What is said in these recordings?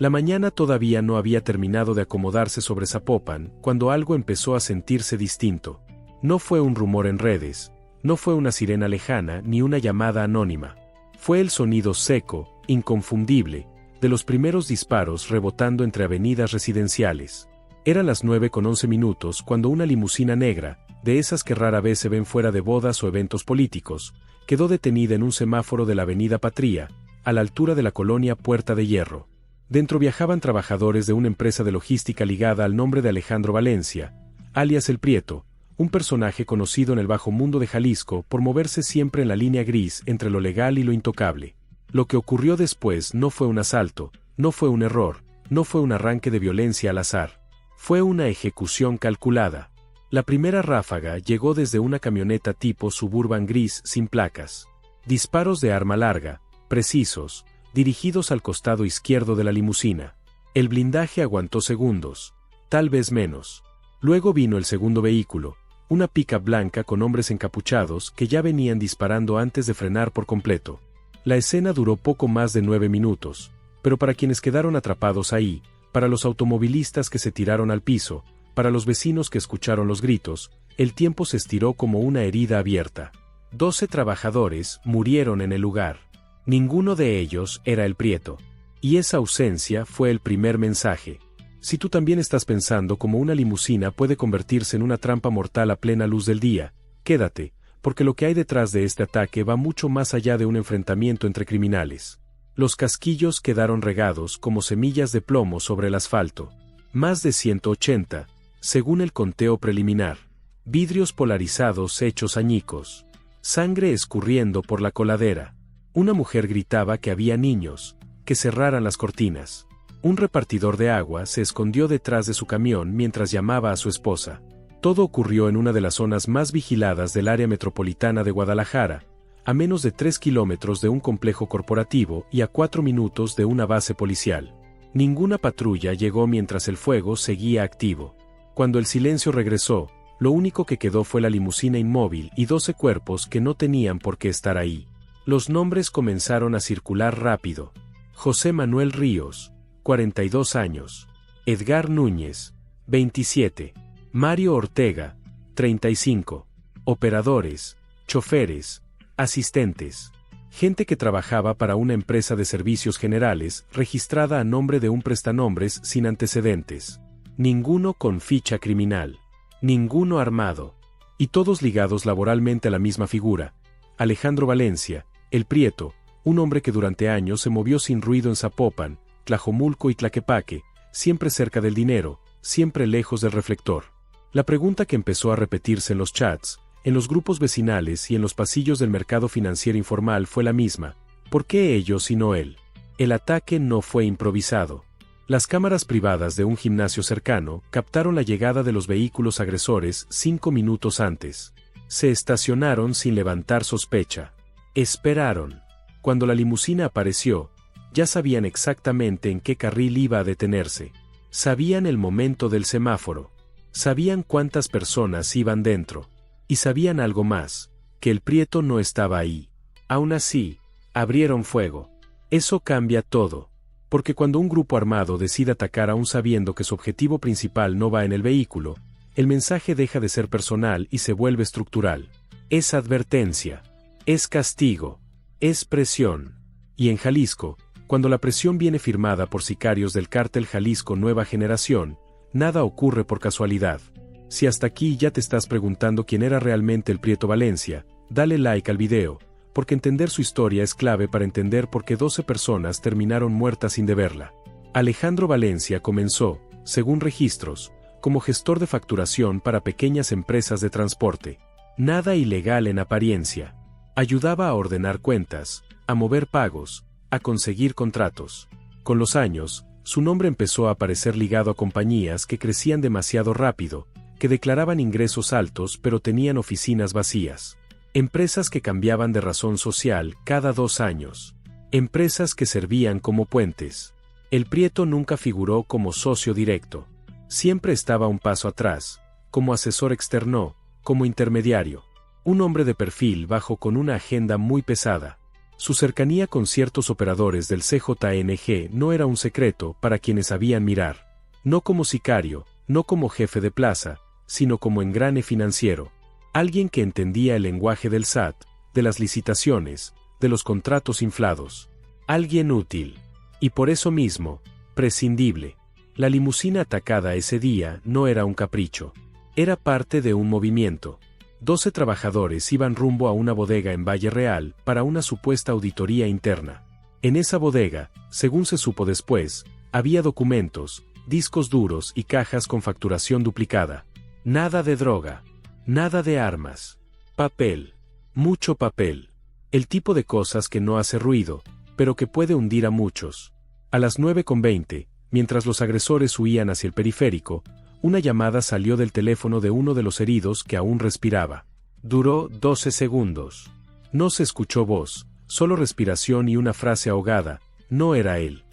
La mañana todavía no había terminado de acomodarse sobre Zapopan, cuando algo empezó a sentirse distinto. No fue un rumor en redes, no fue una sirena lejana ni una llamada anónima. Fue el sonido seco, inconfundible, de los primeros disparos rebotando entre avenidas residenciales. Eran las 9:11 cuando una limusina negra, de esas que rara vez se ven fuera de bodas o eventos políticos, quedó detenida en un semáforo de la avenida Patria, a la altura de la colonia Puerta de Hierro. Dentro viajaban trabajadores de una empresa de logística ligada al nombre de Alejandro Valencia, alias El Prieto, un personaje conocido en el bajo mundo de Jalisco por moverse siempre en la línea gris entre lo legal y lo intocable. Lo que ocurrió después no fue un asalto, no fue un error, no fue un arranque de violencia al azar. Fue una ejecución calculada. La primera ráfaga llegó desde una camioneta tipo Suburban gris sin placas. Disparos de arma larga, precisos, dirigidos al costado izquierdo de la limusina. El blindaje aguantó segundos, tal vez menos. Luego vino el segundo vehículo, una pick-up blanca con hombres encapuchados que ya venían disparando antes de frenar por completo. La escena duró poco más de 9 minutos, pero para quienes quedaron atrapados ahí, para los automovilistas que se tiraron al piso, para los vecinos que escucharon los gritos, el tiempo se estiró como una herida abierta. 12 trabajadores murieron en el lugar. Ninguno de ellos era El Prieto. Y esa ausencia fue el primer mensaje. Si tú también estás pensando cómo una limusina puede convertirse en una trampa mortal a plena luz del día, quédate, porque lo que hay detrás de este ataque va mucho más allá de un enfrentamiento entre criminales. Los casquillos quedaron regados como semillas de plomo sobre el asfalto. Más de 180, según el conteo preliminar. Vidrios polarizados hechos añicos. Sangre escurriendo por la coladera. Una mujer gritaba que había niños, que cerraran las cortinas. Un repartidor de agua se escondió detrás de su camión mientras llamaba a su esposa. Todo ocurrió en una de las zonas más vigiladas del área metropolitana de Guadalajara, a menos de 3 kilómetros de un complejo corporativo y a 4 minutos de una base policial. Ninguna patrulla llegó mientras el fuego seguía activo. Cuando el silencio regresó, lo único que quedó fue la limusina inmóvil y 12 cuerpos que no tenían por qué estar ahí. Los nombres comenzaron a circular rápido. José Manuel Ríos, 42 años. Edgar Núñez, 27. Mario Ortega, 35. Operadores, choferes, asistentes. Gente que trabajaba para una empresa de servicios generales registrada a nombre de un prestanombres sin antecedentes. Ninguno con ficha criminal. Ninguno armado. Y todos ligados laboralmente a la misma figura. Alejandro Valencia, El Prieto, un hombre que durante años se movió sin ruido en Zapopan, Tlajomulco y Tlaquepaque, siempre cerca del dinero, siempre lejos del reflector. La pregunta que empezó a repetirse en los chats, en los grupos vecinales y en los pasillos del mercado financiero informal fue la misma: ¿por qué ellos y no él? El ataque no fue improvisado. Las cámaras privadas de un gimnasio cercano captaron la llegada de los vehículos agresores 5 minutos antes. Se estacionaron sin levantar sospecha. Esperaron. Cuando la limusina apareció, ya sabían exactamente en qué carril iba a detenerse. Sabían el momento del semáforo. Sabían cuántas personas iban dentro. Y sabían algo más, que El Prieto no estaba ahí. Aún así, abrieron fuego. Eso cambia todo. Porque cuando un grupo armado decide atacar aún sabiendo que su objetivo principal no va en el vehículo, el mensaje deja de ser personal y se vuelve estructural. Es advertencia. Es castigo. Es presión. Y en Jalisco, cuando la presión viene firmada por sicarios del cártel Jalisco Nueva Generación, nada ocurre por casualidad. Si hasta aquí ya te estás preguntando quién era realmente El Prieto Valencia, dale like al video, porque entender su historia es clave para entender por qué 12 personas terminaron muertas sin deberla. Alejandro Valencia comenzó, según registros, como gestor de facturación para pequeñas empresas de transporte. Nada ilegal en apariencia. Ayudaba a ordenar cuentas, a mover pagos, a conseguir contratos. Con los años, su nombre empezó a aparecer ligado a compañías que crecían demasiado rápido, que declaraban ingresos altos pero tenían oficinas vacías. Empresas que cambiaban de razón social cada 2 años. Empresas que servían como puentes. El Prieto nunca figuró como socio directo. Siempre estaba un paso atrás, como asesor externo, como intermediario. Un hombre de perfil bajo con una agenda muy pesada. Su cercanía con ciertos operadores del CJNG no era un secreto para quienes sabían mirar. No como sicario, no como jefe de plaza, sino como engrane financiero. Alguien que entendía el lenguaje del SAT, de las licitaciones, de los contratos inflados. Alguien útil. Y por eso mismo, prescindible. La limusina atacada ese día no era un capricho. Era parte de un movimiento. 12 trabajadores iban rumbo a una bodega en Valle Real para una supuesta auditoría interna. En esa bodega, según se supo después, había documentos, discos duros y cajas con facturación duplicada. Nada de droga. Nada de armas. Papel. Mucho papel. El tipo de cosas que no hace ruido, pero que puede hundir a muchos. A las 9:20, mientras los agresores huían hacia el periférico, una llamada salió del teléfono de uno de los heridos que aún respiraba. Duró 12 segundos. No se escuchó voz, solo respiración y una frase ahogada. No era él.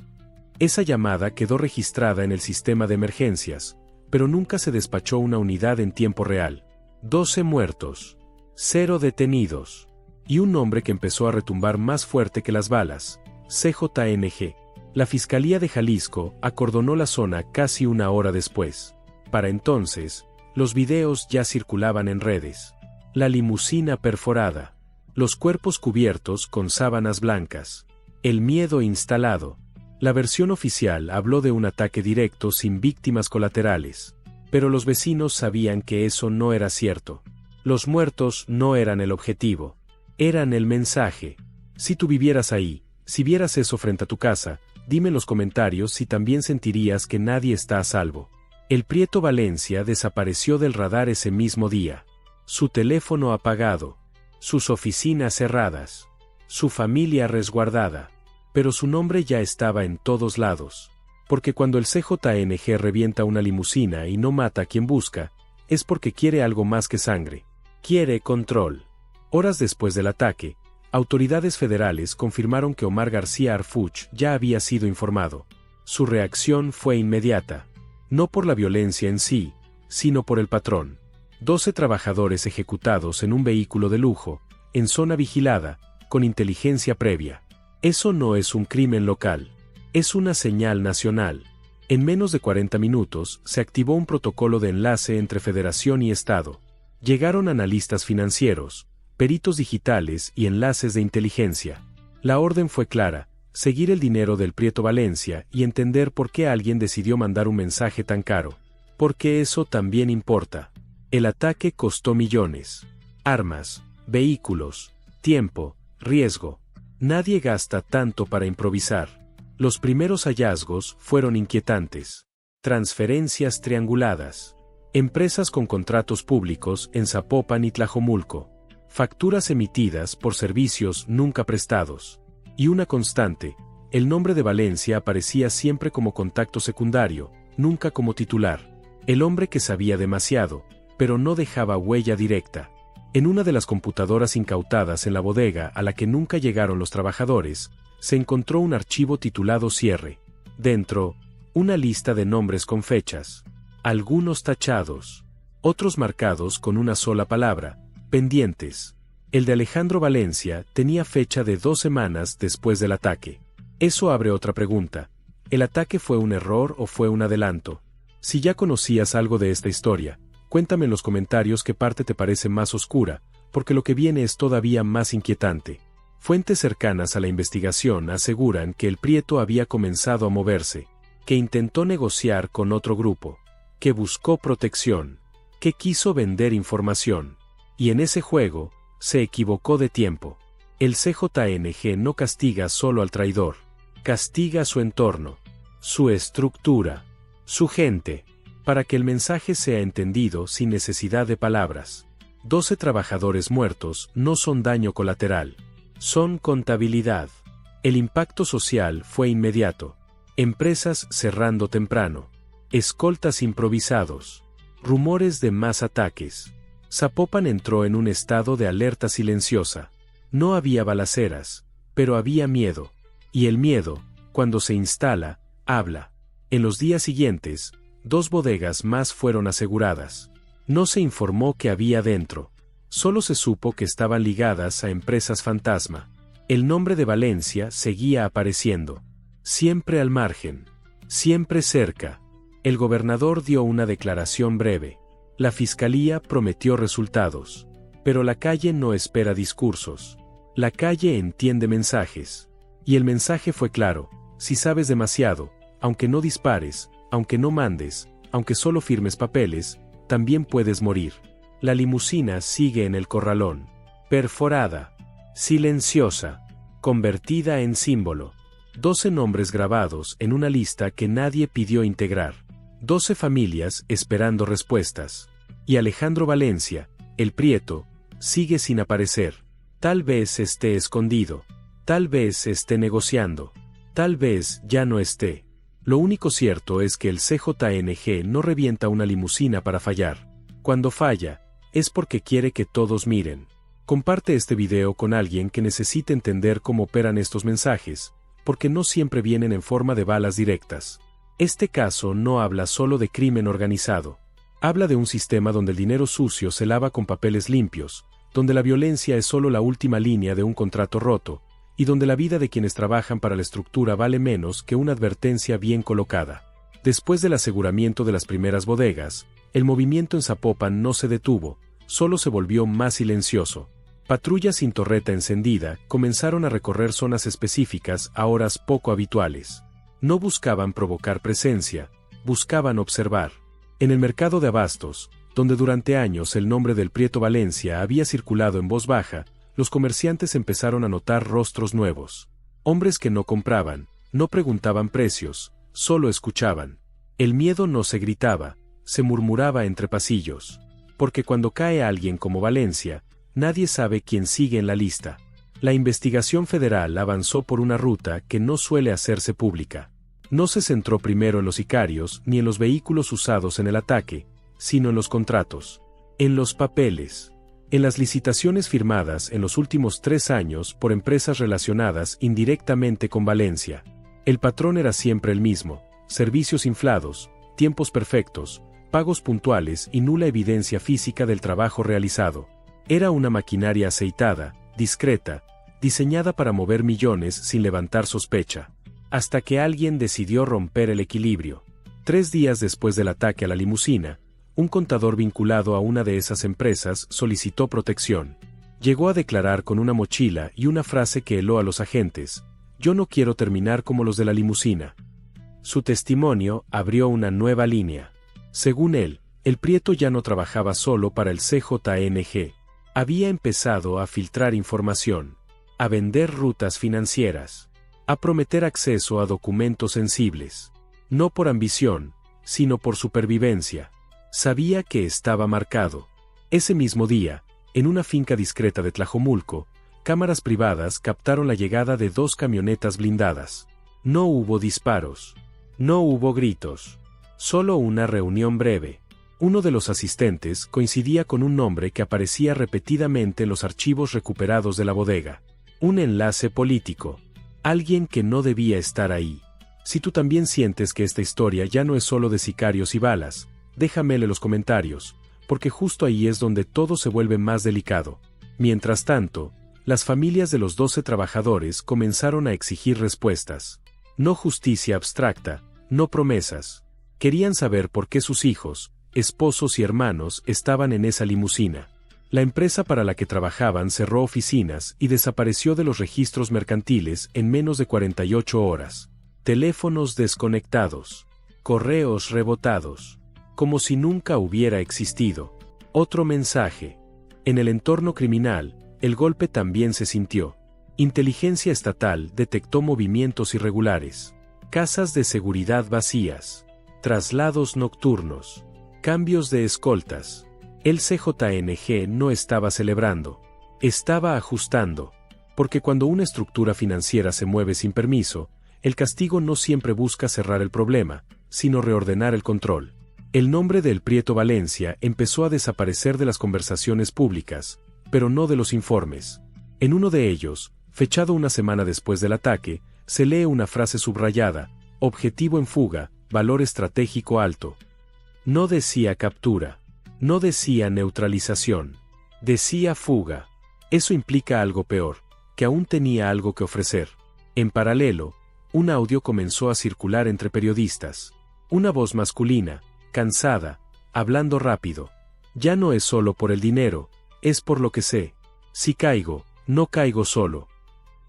Esa llamada quedó registrada en el sistema de emergencias, pero nunca se despachó una unidad en tiempo real. 12 muertos. 0 detenidos. Y un nombre que empezó a retumbar más fuerte que las balas. CJNG. La Fiscalía de Jalisco acordonó la zona casi una hora después. Para entonces, los videos ya circulaban en redes. La limusina perforada. Los cuerpos cubiertos con sábanas blancas. El miedo instalado. La versión oficial habló de un ataque directo sin víctimas colaterales. Pero los vecinos sabían que eso no era cierto. Los muertos no eran el objetivo. Eran el mensaje. Si tú vivieras ahí, si vieras eso frente a tu casa, dime en los comentarios si también sentirías que nadie está a salvo. El Prieto Valencia desapareció del radar ese mismo día. Su teléfono apagado. Sus oficinas cerradas. Su familia resguardada. Pero su nombre ya estaba en todos lados. Porque cuando el CJNG revienta una limusina y no mata a quien busca, es porque quiere algo más que sangre. Quiere control. Horas después del ataque, autoridades federales confirmaron que Omar García Harfuch ya había sido informado. Su reacción fue inmediata. No por la violencia en sí, sino por el patrón. 12 trabajadores ejecutados en un vehículo de lujo, en zona vigilada, con inteligencia previa. Eso no es un crimen local. Es una señal nacional. En menos de 40 minutos se activó un protocolo de enlace entre Federación y Estado. Llegaron analistas financieros, peritos digitales y enlaces de inteligencia. La orden fue clara: seguir el dinero del Prieto Valencia y entender por qué alguien decidió mandar un mensaje tan caro. Porque eso también importa. El ataque costó millones. Armas, vehículos, tiempo, riesgo. Nadie gasta tanto para improvisar. Los primeros hallazgos fueron inquietantes. Transferencias trianguladas. Empresas con contratos públicos en Zapopan y Tlajomulco. Facturas emitidas por servicios nunca prestados. Y una constante: el nombre de Valencia aparecía siempre como contacto secundario, nunca como titular. El hombre que sabía demasiado, pero no dejaba huella directa. En una de las computadoras incautadas en la bodega a la que nunca llegaron los trabajadores, se encontró un archivo titulado Cierre. Dentro, una lista de nombres con fechas. Algunos tachados. Otros marcados con una sola palabra: pendientes. El de Alejandro Valencia tenía fecha de 2 semanas después del ataque. Eso abre otra pregunta. ¿El ataque fue un error o fue un adelanto? Si ya conocías algo de esta historia, cuéntame en los comentarios qué parte te parece más oscura, porque lo que viene es todavía más inquietante. Fuentes cercanas a la investigación aseguran que el Prieto había comenzado a moverse, que intentó negociar con otro grupo, que buscó protección, que quiso vender información. Y en ese juego, se equivocó de tiempo. El CJNG no castiga solo al traidor, castiga su entorno, su estructura, su gente, para que el mensaje sea entendido sin necesidad de palabras. 12 trabajadores muertos no son daño colateral, son contabilidad. El impacto social fue inmediato. Empresas cerrando temprano, escoltas improvisados, rumores de más ataques. Zapopan entró en un estado de alerta silenciosa. No había balaceras, pero había miedo. Y el miedo, cuando se instala, habla. En los días siguientes, 2 bodegas más fueron aseguradas. No se informó qué había dentro. Solo se supo que estaban ligadas a empresas fantasma. El nombre de Valencia seguía apareciendo. Siempre al margen. Siempre cerca. El gobernador dio una declaración breve. La fiscalía prometió resultados. Pero la calle no espera discursos. La calle entiende mensajes. Y el mensaje fue claro: si sabes demasiado, aunque no dispares, aunque no mandes, aunque solo firmes papeles, también puedes morir. La limusina sigue en el corralón. Perforada. Silenciosa. Convertida en símbolo. 12 nombres grabados en una lista que nadie pidió integrar. 12 familias esperando respuestas. Y Alejandro Valencia, el Prieto, sigue sin aparecer. Tal vez esté escondido. Tal vez esté negociando. Tal vez ya no esté. Lo único cierto es que el CJNG no revienta una limusina para fallar. Cuando falla, es porque quiere que todos miren. Comparte este video con alguien que necesite entender cómo operan estos mensajes, porque no siempre vienen en forma de balas directas. Este caso no habla solo de crimen organizado. Habla de un sistema donde el dinero sucio se lava con papeles limpios, donde la violencia es solo la última línea de un contrato roto, y donde la vida de quienes trabajan para la estructura vale menos que una advertencia bien colocada. Después del aseguramiento de las primeras bodegas, el movimiento en Zapopan no se detuvo, solo se volvió más silencioso. Patrullas sin torreta encendida comenzaron a recorrer zonas específicas a horas poco habituales. No buscaban provocar presencia, buscaban observar. En el mercado de abastos, donde durante años el nombre del Prieto Valencia había circulado en voz baja, los comerciantes empezaron a notar rostros nuevos. Hombres que no compraban, no preguntaban precios, solo escuchaban. El miedo no se gritaba, se murmuraba entre pasillos. Porque cuando cae alguien como Valencia, nadie sabe quién sigue en la lista. La investigación federal avanzó por una ruta que no suele hacerse pública. No se centró primero en los sicarios ni en los vehículos usados en el ataque, sino en los contratos, en los papeles, en las licitaciones firmadas en los últimos 3 años por empresas relacionadas indirectamente con Valencia. El patrón era siempre el mismo: servicios inflados, tiempos perfectos, pagos puntuales y nula evidencia física del trabajo realizado. Era una maquinaria aceitada, discreta, diseñada para mover millones sin levantar sospecha. Hasta que alguien decidió romper el equilibrio. 3 días después del ataque a la limusina, un contador vinculado a una de esas empresas solicitó protección. Llegó a declarar con una mochila y una frase que heló a los agentes: «Yo no quiero terminar como los de la limusina». Su testimonio abrió una nueva línea. Según él, el Prieto ya no trabajaba solo para el CJNG. Había empezado a filtrar información, a vender rutas financieras, a prometer acceso a documentos sensibles. No por ambición, sino por supervivencia. Sabía que estaba marcado. Ese mismo día, en una finca discreta de Tlajomulco, cámaras privadas captaron la llegada de 2 camionetas blindadas. No hubo disparos. No hubo gritos. Solo una reunión breve. Uno de los asistentes coincidía con un nombre que aparecía repetidamente en los archivos recuperados de la bodega. Un enlace político. Alguien que no debía estar ahí. Si tú también sientes que esta historia ya no es solo de sicarios y balas, déjamelo en los comentarios, porque justo ahí es donde todo se vuelve más delicado. Mientras tanto, las familias de los 12 trabajadores comenzaron a exigir respuestas. No justicia abstracta, no promesas. Querían saber por qué sus hijos, esposos y hermanos estaban en esa limusina. La empresa para la que trabajaban cerró oficinas y desapareció de los registros mercantiles en menos de 48 horas. Teléfonos desconectados. Correos rebotados. Como si nunca hubiera existido. Otro mensaje. En el entorno criminal, el golpe también se sintió. Inteligencia estatal detectó movimientos irregulares. Casas de seguridad vacías. Traslados nocturnos. Cambios de escoltas. El CJNG no estaba celebrando. Estaba ajustando. Porque cuando una estructura financiera se mueve sin permiso, el castigo no siempre busca cerrar el problema, sino reordenar el control. El nombre del Prieto Valencia empezó a desaparecer de las conversaciones públicas, pero no de los informes. En uno de ellos, fechado una semana después del ataque, se lee una frase subrayada: objetivo en fuga, valor estratégico alto. No decía captura. No decía neutralización. Decía fuga. Eso implica algo peor. que aún tenía algo que ofrecer. En paralelo, un audio comenzó a circular entre periodistas. Una voz masculina, cansada, hablando rápido. Ya no es solo por el dinero, es por lo que sé. Si caigo, no caigo solo.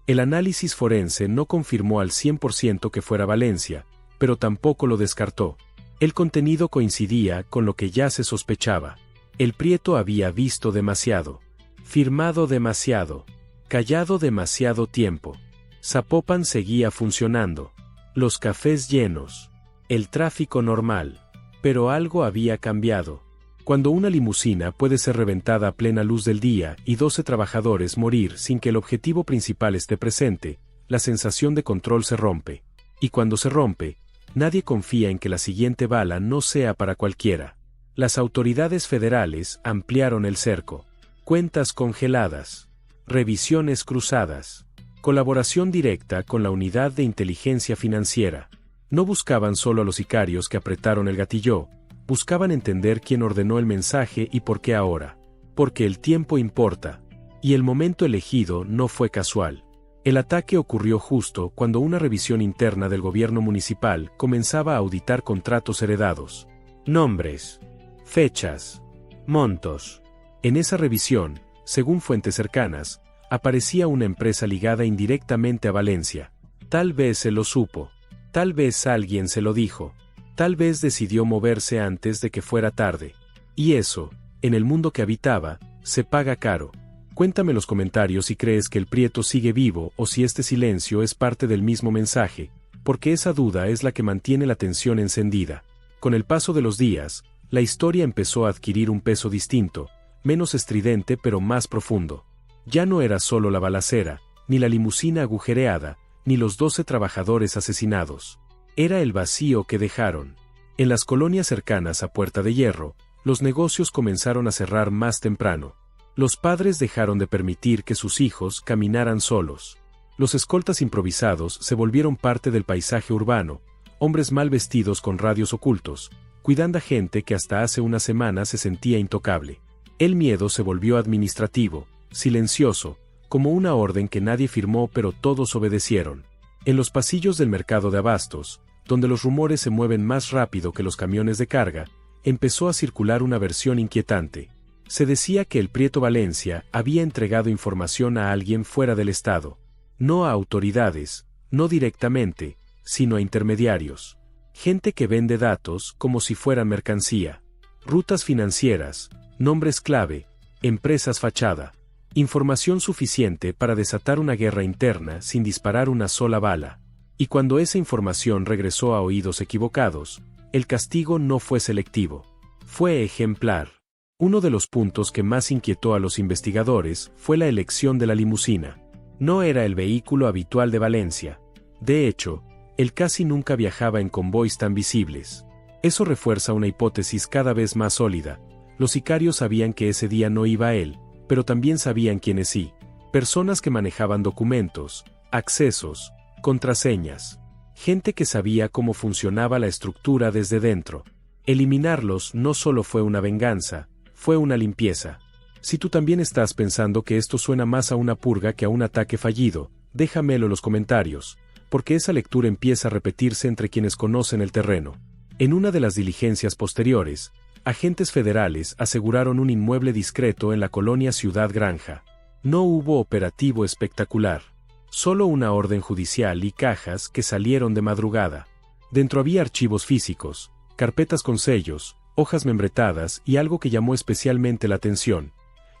El análisis forense no confirmó al 100% que fuera Valencia, pero tampoco lo descartó. El contenido coincidía con lo que ya se sospechaba. El Prieto había visto demasiado, firmado demasiado, callado demasiado tiempo. Zapopan seguía funcionando. Los cafés llenos. El tráfico normal. Pero algo había cambiado. Cuando una limusina puede ser reventada a plena luz del día y 12 trabajadores morir sin que el objetivo principal esté presente, la sensación de control se rompe. Y cuando se rompe, nadie confía en que la siguiente bala no sea para cualquiera. Las autoridades federales ampliaron el cerco. Cuentas congeladas. Revisiones cruzadas. Colaboración directa con la Unidad de Inteligencia Financiera. No buscaban solo a los sicarios que apretaron el gatillo, buscaban entender quién ordenó el mensaje y por qué ahora. Porque el tiempo importa. Y el momento elegido no fue casual. El ataque ocurrió justo cuando una revisión interna del gobierno municipal comenzaba a auditar contratos heredados. Nombres, fechas, montos. En esa revisión, según fuentes cercanas, aparecía una empresa ligada indirectamente a Valencia. Tal vez se lo supo. Tal vez alguien se lo dijo. Tal vez decidió moverse antes de que fuera tarde. Y eso, en el mundo que habitaba, se paga caro. Cuéntame en los comentarios si crees que el Prieto sigue vivo o si este silencio es parte del mismo mensaje, porque esa duda es la que mantiene la tensión encendida. Con el paso de los días, la historia empezó a adquirir un peso distinto, menos estridente pero más profundo. Ya no era solo la balacera, ni la limusina agujereada, ni los 12 trabajadores asesinados. Era el vacío que dejaron. En las colonias cercanas a Puerta de Hierro, los negocios comenzaron a cerrar más temprano. Los padres dejaron de permitir que sus hijos caminaran solos. Los escoltas improvisados se volvieron parte del paisaje urbano, hombres mal vestidos con radios ocultos, cuidando a gente que hasta hace una semana se sentía intocable. El miedo se volvió administrativo, silencioso, como una orden que nadie firmó pero todos obedecieron. En los pasillos del mercado de abastos, donde los rumores se mueven más rápido que los camiones de carga, empezó a circular una versión inquietante. Se decía que el Prieto Valencia había entregado información a alguien fuera del Estado. No a autoridades, no directamente, sino a intermediarios. Gente que vende datos como si fueran mercancía. Rutas financieras, nombres clave, empresas fachada. Información suficiente para desatar una guerra interna sin disparar una sola bala. Y cuando esa información regresó a oídos equivocados, el castigo no fue selectivo. Fue ejemplar. Uno de los puntos que más inquietó a los investigadores fue la elección de la limusina. No era el vehículo habitual de Valencia. De hecho, él casi nunca viajaba en convoys tan visibles. Eso refuerza una hipótesis cada vez más sólida. Los sicarios sabían que ese día no iba a él, pero también sabían quiénes sí. Personas que manejaban documentos, accesos, contraseñas. Gente que sabía cómo funcionaba la estructura desde dentro. Eliminarlos no solo fue una venganza, fue una limpieza. Si tú también estás pensando que esto suena más a una purga que a un ataque fallido, déjamelo en los comentarios, porque esa lectura empieza a repetirse entre quienes conocen el terreno. En una de las diligencias posteriores, agentes federales aseguraron un inmueble discreto en la colonia Ciudad Granja. No hubo operativo espectacular. Solo una orden judicial y cajas que salieron de madrugada. Dentro había archivos físicos, carpetas con sellos, hojas membretadas y algo que llamó especialmente la atención.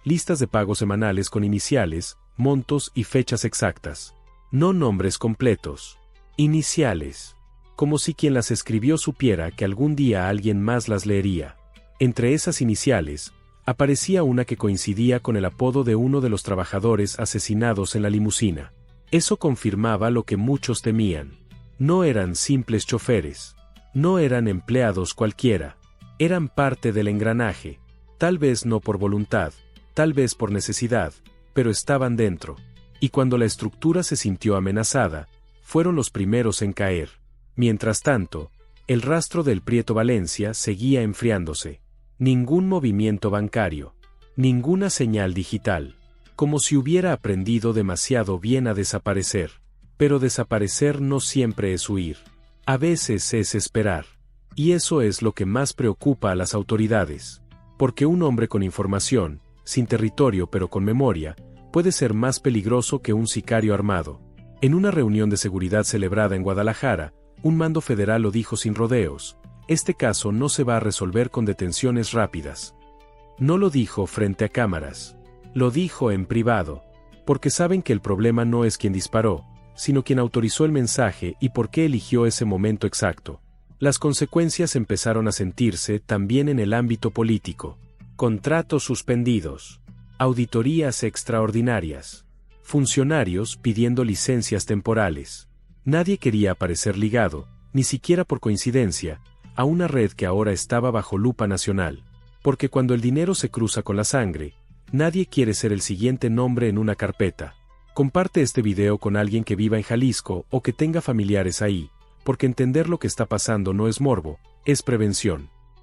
Listas de pagos semanales con iniciales, montos y fechas exactas. No nombres completos. Iniciales. Como si quien las escribió supiera que algún día alguien más las leería. Entre esas iniciales, aparecía una que coincidía con el apodo de uno de los trabajadores asesinados en la limusina. Eso confirmaba lo que muchos temían. No eran simples choferes. No eran empleados cualquiera. Eran parte del engranaje. Tal vez no por voluntad, tal vez por necesidad, pero estaban dentro. Y cuando la estructura se sintió amenazada, fueron los primeros en caer. Mientras tanto, el rastro del Prieto Valencia seguía enfriándose. Ningún movimiento bancario. Ninguna señal digital. como si hubiera aprendido demasiado bien a desaparecer. Pero desaparecer no siempre es huir. A veces es esperar. Y eso es lo que más preocupa a las autoridades. Porque un hombre con información, sin territorio pero con memoria, puede ser más peligroso que un sicario armado. En una reunión de seguridad celebrada en Guadalajara, un mando federal lo dijo sin rodeos: este caso no se va a resolver con detenciones rápidas. No lo dijo frente a cámaras. Lo dijo en privado. Porque saben que el problema no es quien disparó, sino quien autorizó el mensaje y por qué eligió ese momento exacto. Las consecuencias empezaron a sentirse también en el ámbito político. Contratos suspendidos. Auditorías extraordinarias. Funcionarios pidiendo licencias temporales. Nadie quería aparecer ligado, ni siquiera por coincidencia, a una red que ahora estaba bajo lupa nacional. Porque cuando el dinero se cruza con la sangre, nadie quiere ser el siguiente nombre en una carpeta. Comparte este video con alguien que viva en Jalisco o que tenga familiares ahí, porque entender lo que está pasando no es morbo, es prevención.